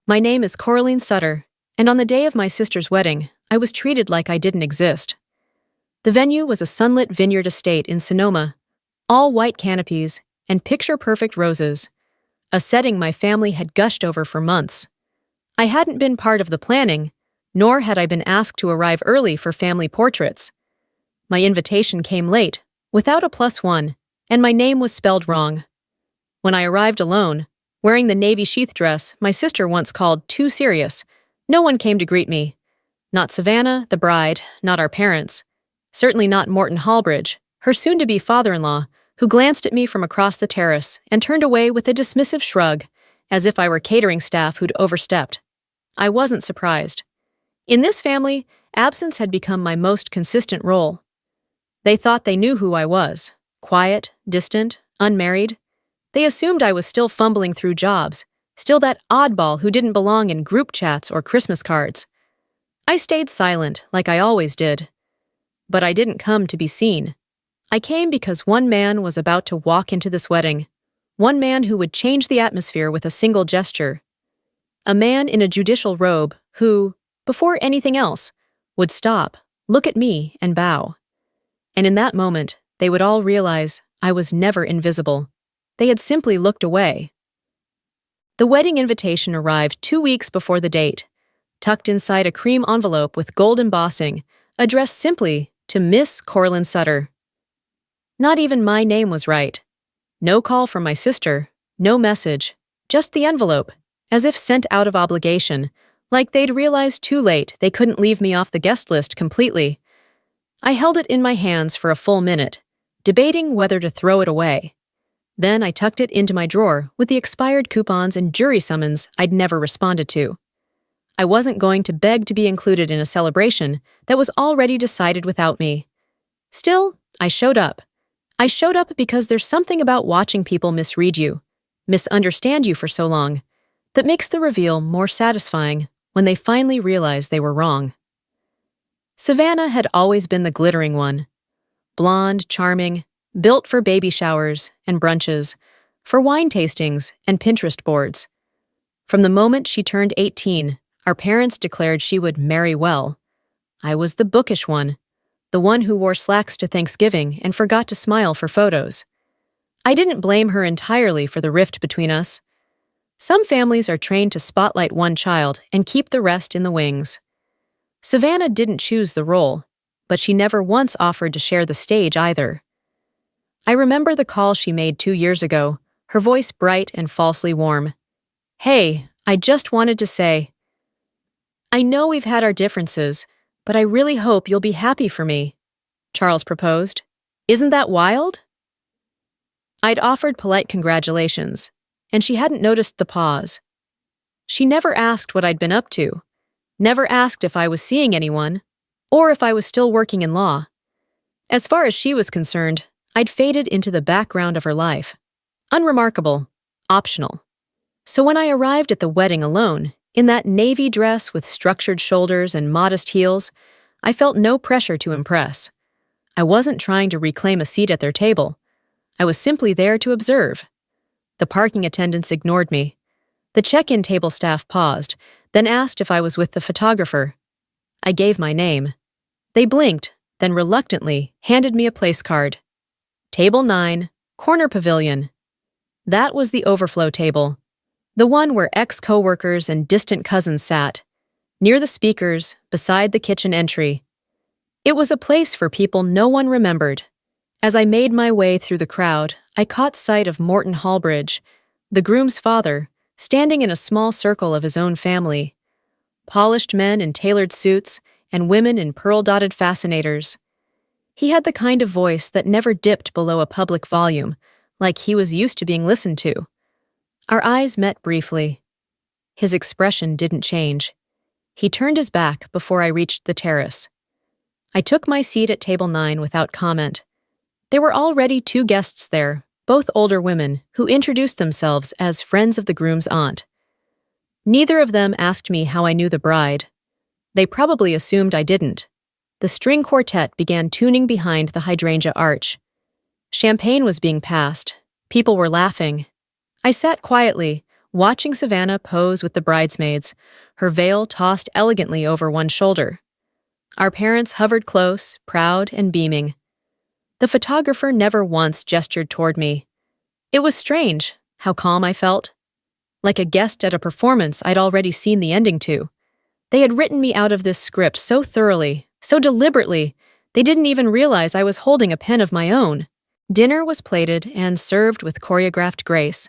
My name is Coraline Sutter, and on the day of my sister's wedding, I was treated like I didn't exist. The venue was a sunlit vineyard estate in Sonoma, all white canopies and picture-perfect roses, a setting my family had gushed over for months. I hadn't been part of the planning, nor had I been asked to arrive early for family portraits. My invitation came late, without a +1, and my name was spelled wrong. When I arrived alone, wearing the navy sheath dress my sister once called too serious, no one came to greet me. Not Savannah, the bride, not our parents. Certainly not Morton Hallbridge, her soon-to-be father-in-law, who glanced at me from across the terrace and turned away with a dismissive shrug, as if I were catering staff who'd overstepped. I wasn't surprised. In this family, absence had become my most consistent role. They thought they knew who I was, quiet, distant, unmarried. They assumed I was still fumbling through jobs, still that oddball who didn't belong in group chats or Christmas cards. I stayed silent, like I always did. But I didn't come to be seen. I came because one man was about to walk into this wedding, one man who would change the atmosphere with a single gesture. A man in a judicial robe who, before anything else, would stop, look at me, and bow. And in that moment, they would all realize I was never invisible. They had simply looked away. The wedding invitation arrived 2 weeks before the date, tucked inside a cream envelope with gold embossing, addressed simply to Miss Coraline Sutter. Not even my name was right. No call from my sister, no message, just the envelope, as if sent out of obligation, like they'd realized too late they couldn't leave me off the guest list completely. I held it in my hands for a full minute, debating whether to throw it away. Then I tucked it into my drawer with the expired coupons and jury summons I'd never responded to. I wasn't going to beg to be included in a celebration that was already decided without me. Still, I showed up. I showed up because there's something about watching people misread you, misunderstand you for so long, that makes the reveal more satisfying when they finally realize they were wrong. Savannah had always been the glittering one. Blonde, charming, built for baby showers and brunches, for wine tastings and Pinterest boards. From the moment she turned 18, our parents declared she would marry well. I was the bookish one, the one who wore slacks to Thanksgiving and forgot to smile for photos. I didn't blame her entirely for the rift between us. Some families are trained to spotlight one child and keep the rest in the wings. Savannah didn't choose the role, but she never once offered to share the stage either. I remember the call she made 2 years ago, her voice bright and falsely warm. "Hey, I just wanted to say, I know we've had our differences, but I really hope you'll be happy for me," Charles proposed. "Isn't that wild?" I'd offered polite congratulations, and she hadn't noticed the pause. She never asked what I'd been up to, never asked if I was seeing anyone, or if I was still working in law. As far as she was concerned, I'd faded into the background of her life. Unremarkable, optional. So when I arrived at the wedding alone, in that navy dress with structured shoulders and modest heels, I felt no pressure to impress. I wasn't trying to reclaim a seat at their table. I was simply there to observe. The parking attendants ignored me. The check-in table staff paused, then asked if I was with the photographer. I gave my name. They blinked, then reluctantly handed me a place card. Table 9, corner pavilion. That was the overflow table, the one where ex-coworkers and distant cousins sat, near the speakers, beside the kitchen entry. It was a place for people no one remembered. As I made my way through the crowd, I caught sight of Morton Hallbridge, the groom's father, standing in a small circle of his own family. Polished men in tailored suits and women in pearl-dotted fascinators. He had the kind of voice that never dipped below a public volume, like he was used to being listened to. Our eyes met briefly. His expression didn't change. He turned his back before I reached the terrace. I took my seat at table 9 without comment. There were already 2 guests there, both older women, who introduced themselves as friends of the groom's aunt. Neither of them asked me how I knew the bride. They probably assumed I didn't. The string quartet began tuning behind the hydrangea arch. Champagne was being passed. People were laughing. I sat quietly, watching Savannah pose with the bridesmaids, her veil tossed elegantly over one shoulder. Our parents hovered close, proud and beaming. The photographer never once gestured toward me. It was strange how calm I felt, like a guest at a performance I'd already seen the ending to. They had written me out of this script so thoroughly, so deliberately, they didn't even realize I was holding a pen of my own. Dinner was plated and served with choreographed grace.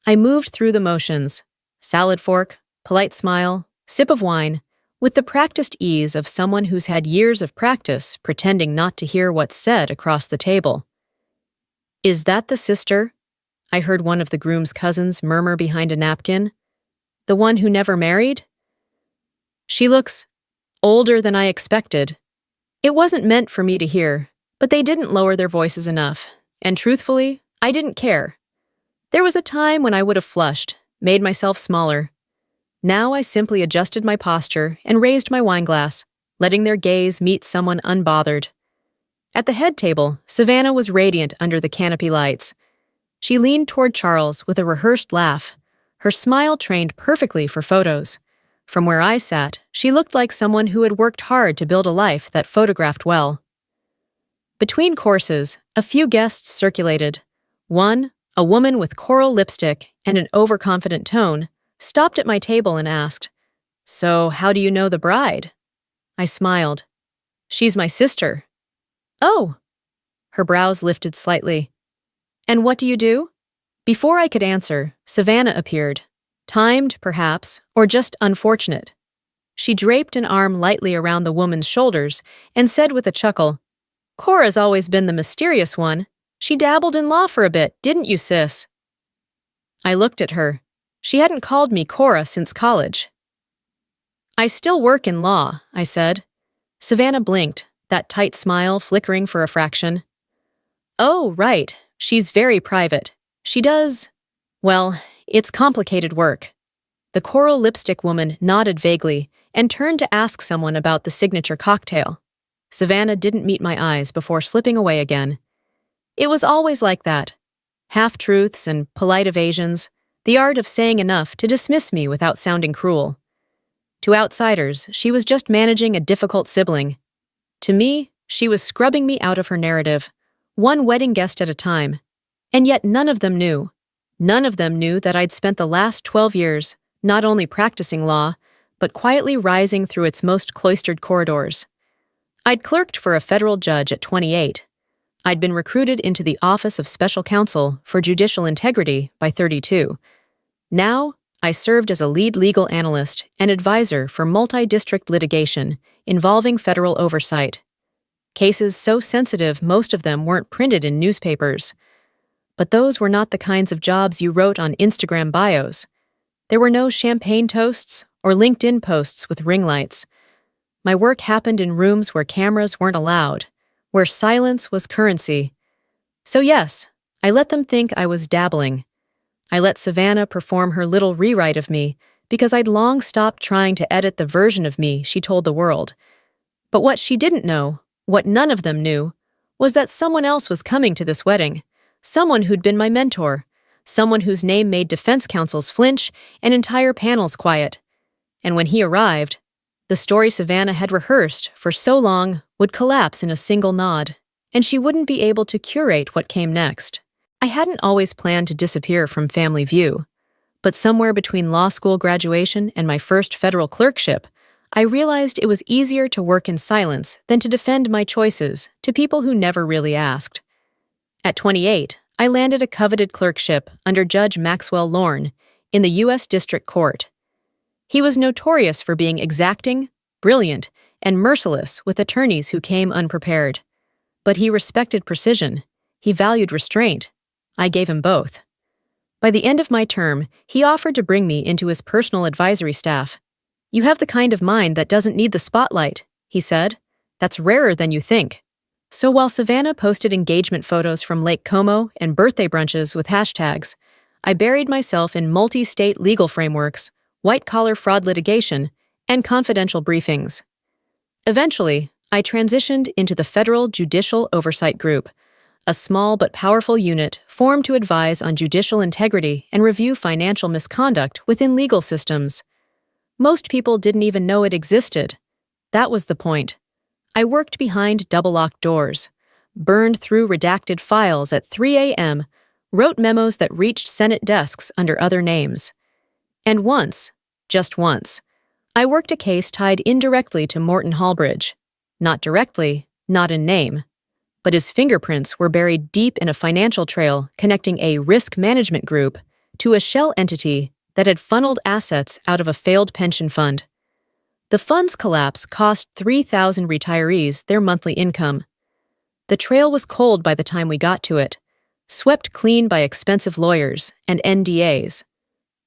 I moved through the motions, salad fork, polite smile, sip of wine, with the practiced ease of someone who's had years of practice pretending not to hear what's said across the table. "Is that the sister?" I heard one of the groom's cousins murmur behind a napkin. "The one who never married?" "She looks older than I expected." It wasn't meant for me to hear, but they didn't lower their voices enough, and truthfully, I didn't care. There was a time when I would have flushed, made myself smaller. Now I simply adjusted my posture and raised my wineglass, letting their gaze meet someone unbothered. At the head table, Savannah was radiant under the canopy lights. She leaned toward Charles with a rehearsed laugh, her smile trained perfectly for photos. From where I sat, she looked like someone who had worked hard to build a life that photographed well. Between courses, a few guests circulated. One, a woman with coral lipstick and an overconfident tone, stopped at my table and asked, "So, how do you know the bride?" I smiled. "She's my sister." "Oh." Her brows lifted slightly. "And what do you do?" Before I could answer, Savannah appeared. Timed, perhaps, or just unfortunate. She draped an arm lightly around the woman's shoulders and said with a chuckle, "Cora's always been the mysterious one. She dabbled in law for a bit, didn't you, sis?" I looked at her. She hadn't called me Cora since college. "I still work in law," I said. Savannah blinked, that tight smile flickering for a fraction. "Oh, right. She's very private. She does, well, it's complicated work." The coral lipstick woman nodded vaguely and turned to ask someone about the signature cocktail. Savannah didn't meet my eyes before slipping away again. It was always like that. Half-truths and polite evasions, the art of saying enough to dismiss me without sounding cruel. To outsiders, she was just managing a difficult sibling. To me, she was scrubbing me out of her narrative, one wedding guest at a time. And yet none of them knew. None of them knew that I'd spent the last 12 years not only practicing law, but quietly rising through its most cloistered corridors. I'd clerked for a federal judge at 28. I'd been recruited into the Office of Special Counsel for Judicial Integrity by 32. Now, I served as a lead legal analyst and advisor for multi-district litigation involving federal oversight. Cases so sensitive most of them weren't printed in newspapers. But those were not the kinds of jobs you wrote on Instagram bios. There were no champagne toasts or LinkedIn posts with ring lights. My work happened in rooms where cameras weren't allowed, where silence was currency. So yes, I let them think I was dabbling. I let Savannah perform her little rewrite of me because I'd long stopped trying to edit the version of me she told the world. But what she didn't know, what none of them knew, was that someone else was coming to this wedding, someone who'd been my mentor, someone whose name made defense counsels flinch and entire panels quiet. And when he arrived, the story Savannah had rehearsed for so long would collapse in a single nod, and she wouldn't be able to curate what came next. I hadn't always planned to disappear from family view, but somewhere between law school graduation and my first federal clerkship, I realized it was easier to work in silence than to defend my choices to people who never really asked. At 28, I landed a coveted clerkship under Judge Maxwell Lorne in the U.S. District Court. He was notorious for being exacting, brilliant, and merciless with attorneys who came unprepared. But he respected precision. He valued restraint. I gave him both. By the end of my term, he offered to bring me into his personal advisory staff. "You have the kind of mind that doesn't need the spotlight," he said. "That's rarer than you think." So while Savannah posted engagement photos from Lake Como and birthday brunches with hashtags, I buried myself in multi-state legal frameworks, white-collar fraud litigation, and confidential briefings. Eventually, I transitioned into the Federal Judicial Oversight Group, a small but powerful unit formed to advise on judicial integrity and review financial misconduct within legal systems. Most people didn't even know it existed. That was the point. I worked behind double-locked doors, burned through redacted files at 3 a.m., wrote memos that reached Senate desks under other names. And once, just once, I worked a case tied indirectly to Morton Hallbridge. Not directly, not in name, but his fingerprints were buried deep in a financial trail connecting a risk management group to a shell entity that had funneled assets out of a failed pension fund. The fund's collapse cost 3,000 retirees their monthly income. The trail was cold by the time we got to it, swept clean by expensive lawyers and NDAs.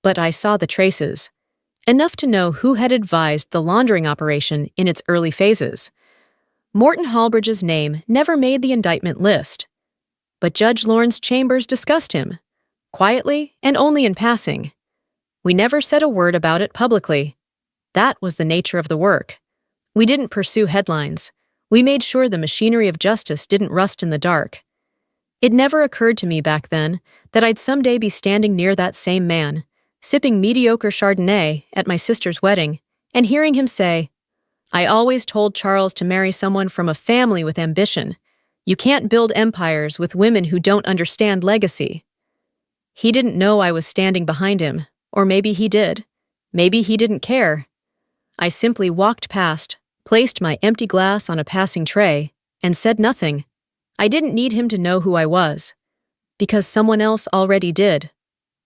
But I saw the traces, enough to know who had advised the laundering operation in its early phases. Morton Hallbridge's name never made the indictment list, but Judge Lorne's chambers discussed him, quietly and only in passing. We never said a word about it publicly. That was the nature of the work. We didn't pursue headlines. We made sure the machinery of justice didn't rust in the dark. It never occurred to me back then that I'd someday be standing near that same man, sipping mediocre Chardonnay at my sister's wedding, and hearing him say, "I always told Charles to marry someone from a family with ambition. You can't build empires with women who don't understand legacy." He didn't know I was standing behind him, or maybe he did. Maybe he didn't care. I simply walked past, placed my empty glass on a passing tray, and said nothing. I didn't need him to know who I was, because someone else already did.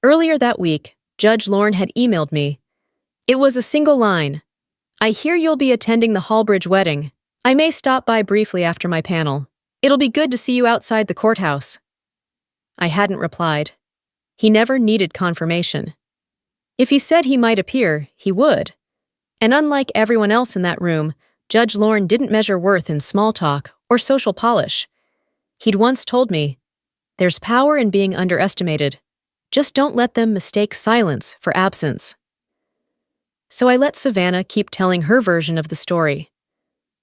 Earlier that week, Judge Lorne had emailed me. It was a single line. "I hear you'll be attending the Hallbridge wedding. I may stop by briefly after my panel. It'll be good to see you outside the courthouse." I hadn't replied. He never needed confirmation. If he said he might appear, he would. And unlike everyone else in that room, Judge Lorne didn't measure worth in small talk or social polish. He'd once told me, "There's power in being underestimated. Just don't let them mistake silence for absence." So I let Savannah keep telling her version of the story.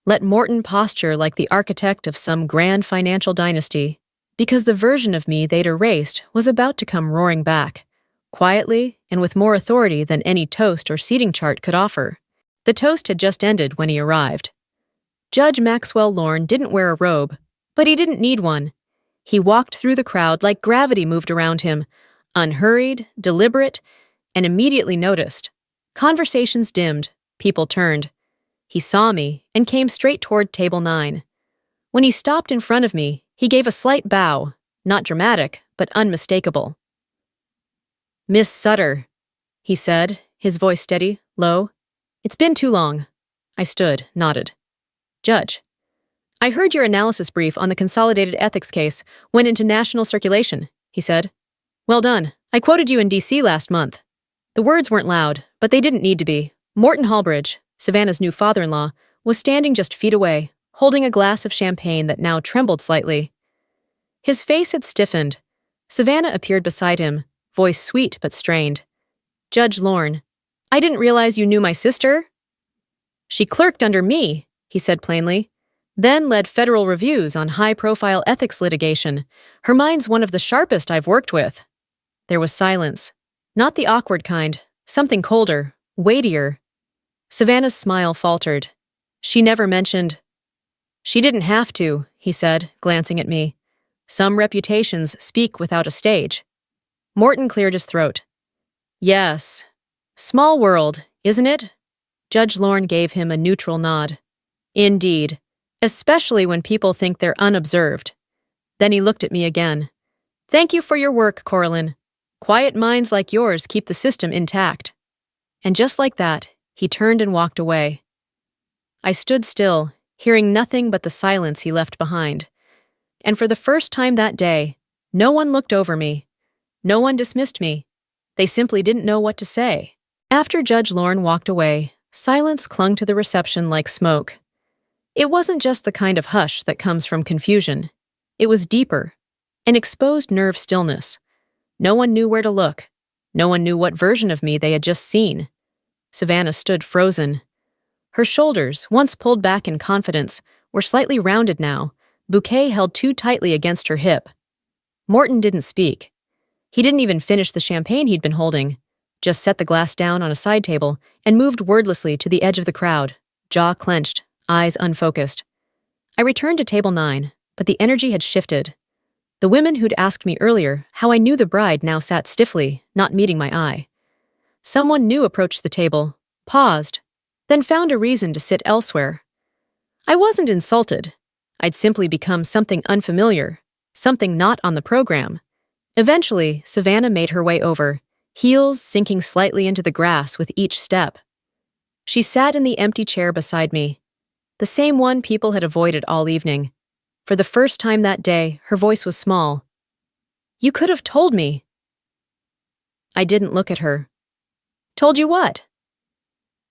Let Morton posture like the architect of some grand financial dynasty, because the version of me they'd erased was about to come roaring back, quietly and with more authority than any toast or seating chart could offer. The toast had just ended when he arrived. Judge Maxwell Lorne didn't wear a robe, but he didn't need one. He walked through the crowd like gravity moved around him, unhurried, deliberate, and immediately noticed. Conversations dimmed, people turned. He saw me and came straight toward table 9. When he stopped in front of me, he gave a slight bow, not dramatic, but unmistakable. "Miss Sutter," he said, his voice steady, low. "It's been too long." I stood, nodded. "Judge, I heard your analysis brief on the consolidated ethics case went into national circulation," he said. "Well done. I quoted you in D.C. last month." The words weren't loud, but they didn't need to be. Morton Hallbridge, Savannah's new father-in-law, was standing just feet away, holding a glass of champagne that now trembled slightly. His face had stiffened. Savannah appeared beside him, voice sweet but strained. "Judge Lorne, I didn't realize you knew my sister." "She clerked under me," he said plainly, then led federal reviews on high-profile ethics litigation. Her mind's one of the sharpest I've worked with. There was silence. Not the awkward kind, something colder, weightier. Savannah's smile faltered. She never mentioned. "She didn't have to," he said, glancing at me. "Some reputations speak without a stage." Morton cleared his throat. "Yes. Small world, isn't it?" Judge Lorne gave him a neutral nod. "Indeed, especially when people think they're unobserved." Then he looked at me again. "Thank you for your work, Coraline. Quiet minds like yours keep the system intact." And just like that, he turned and walked away. I stood still, hearing nothing but the silence he left behind. And for the first time that day, no one looked over me. No one dismissed me. They simply didn't know what to say. After Judge Lorne walked away, silence clung to the reception like smoke. It wasn't just the kind of hush that comes from confusion. It was deeper, an exposed nerve stillness. No one knew where to look. No one knew what version of me they had just seen. Savannah stood frozen. Her shoulders, once pulled back in confidence, were slightly rounded now, bouquet held too tightly against her hip. Morton didn't speak. He didn't even finish the champagne he'd been holding, just set the glass down on a side table and moved wordlessly to the edge of the crowd, jaw clenched, eyes unfocused. I returned to table 9, but the energy had shifted. The women who'd asked me earlier how I knew the bride now sat stiffly, not meeting my eye. Someone new approached the table, paused, then found a reason to sit elsewhere. I wasn't insulted. I'd simply become something unfamiliar, something not on the program. Eventually, Savannah made her way over, heels sinking slightly into the grass with each step. She sat in the empty chair beside me, the same one people had avoided all evening. For the first time that day, her voice was small. "You could have told me." I didn't look at her. "Told you what?"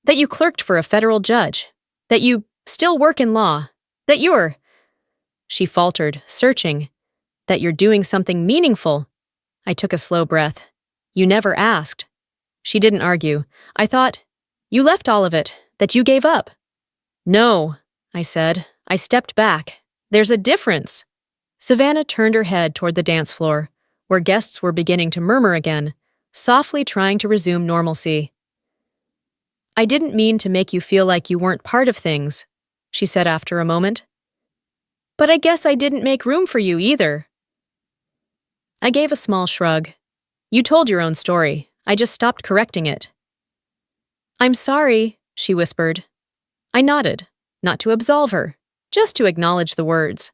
"That you clerked for a federal judge. That you still work in law. That you're—" She faltered, searching. "That you're doing something meaningful." I took a slow breath. "You never asked." She didn't argue. I thought, "You left all of it. That you gave up." "No," I said. I stepped back. "There's a difference." Savannah turned her head toward the dance floor, where guests were beginning to murmur again, softly trying to resume normalcy. "I didn't mean to make you feel like you weren't part of things," she said after a moment. "But I guess I didn't make room for you either." I gave a small shrug. "You told your own story. I just stopped correcting it." "I'm sorry," she whispered. I nodded, not to absolve her, just to acknowledge the words.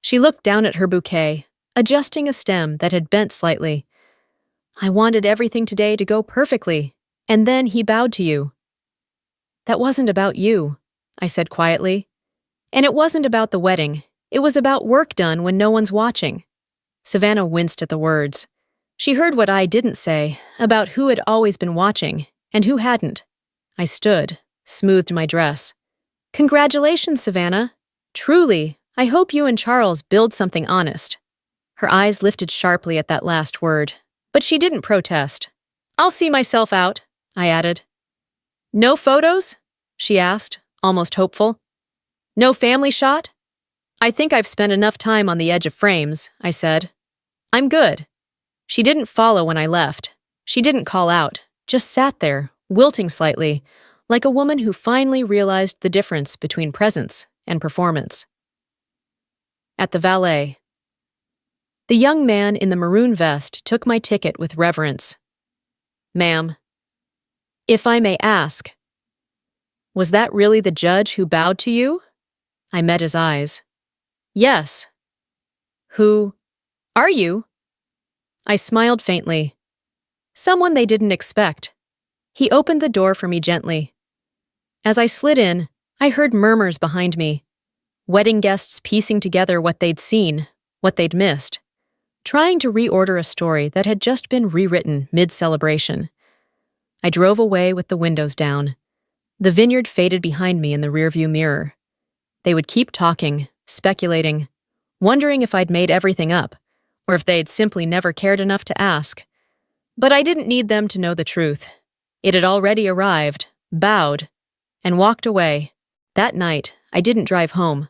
She looked down at her bouquet, adjusting a stem that had bent slightly. "I wanted everything today to go perfectly, and then he bowed to you." "That wasn't about you," I said quietly. "And it wasn't about the wedding. It was about work done when no one's watching." Savannah winced at the words. She heard what I didn't say, about who had always been watching, and who hadn't. I stood, smoothed my dress. "Congratulations, Savannah. Truly, I hope you and Charles build something honest." Her eyes lifted sharply at that last word, but she didn't protest. "I'll see myself out," I added. "No photos?" she asked, almost hopeful. "No family shot?" "I think I've spent enough time on the edge of frames," I said. "I'm good." She didn't follow when I left. She didn't call out, just sat there, wilting slightly, like a woman who finally realized the difference between presence and performance. At the valet. The young man in the maroon vest took my ticket with reverence. "Ma'am, if I may ask, was that really the judge who bowed to you?" I met his eyes. "Yes." "Who are you?" I smiled faintly. "Someone they didn't expect." He opened the door for me gently. As I slid in, I heard murmurs behind me. Wedding guests piecing together what they'd seen, what they'd missed, trying to reorder a story that had just been rewritten mid-celebration. I drove away with the windows down. The vineyard faded behind me in the rearview mirror. They would keep talking, speculating, wondering if I'd made everything up, or if they'd simply never cared enough to ask. But I didn't need them to know the truth. It had already arrived, bowed, and walked away. That night, I didn't drive home.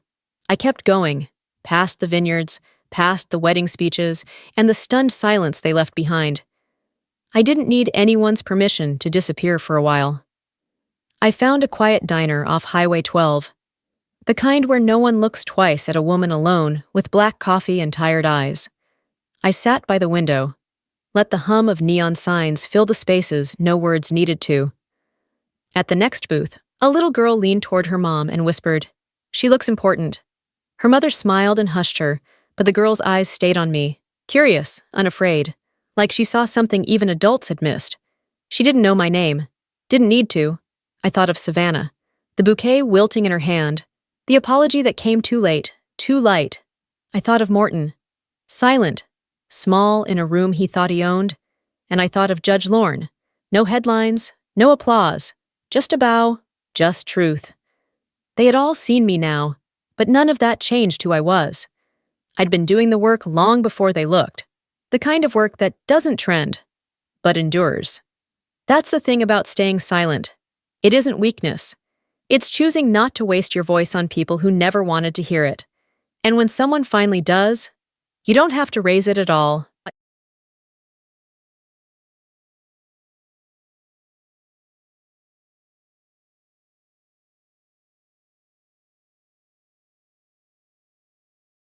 I kept going, past the vineyards, past the wedding speeches, and the stunned silence they left behind. I didn't need anyone's permission to disappear for a while. I found a quiet diner off Highway 12, the kind where no one looks twice at a woman alone with black coffee and tired eyes. I sat by the window, let the hum of neon signs fill the spaces no words needed to. At the next booth, a little girl leaned toward her mom and whispered, "She looks important." Her mother smiled and hushed her, but the girl's eyes stayed on me, curious, unafraid, like she saw something even adults had missed. She didn't know my name. Didn't need to. I thought of Savannah, the bouquet wilting in her hand, the apology that came too late, too light. I thought of Morton, silent, small in a room he thought he owned, and I thought of Judge Lorne. No headlines, no applause, just a bow, just truth. They had all seen me now, but none of that changed who I was. I'd been doing the work long before they looked, the kind of work that doesn't trend, but endures. That's the thing about staying silent. It isn't weakness. It's choosing not to waste your voice on people who never wanted to hear it. And when someone finally does, you don't have to raise it at all.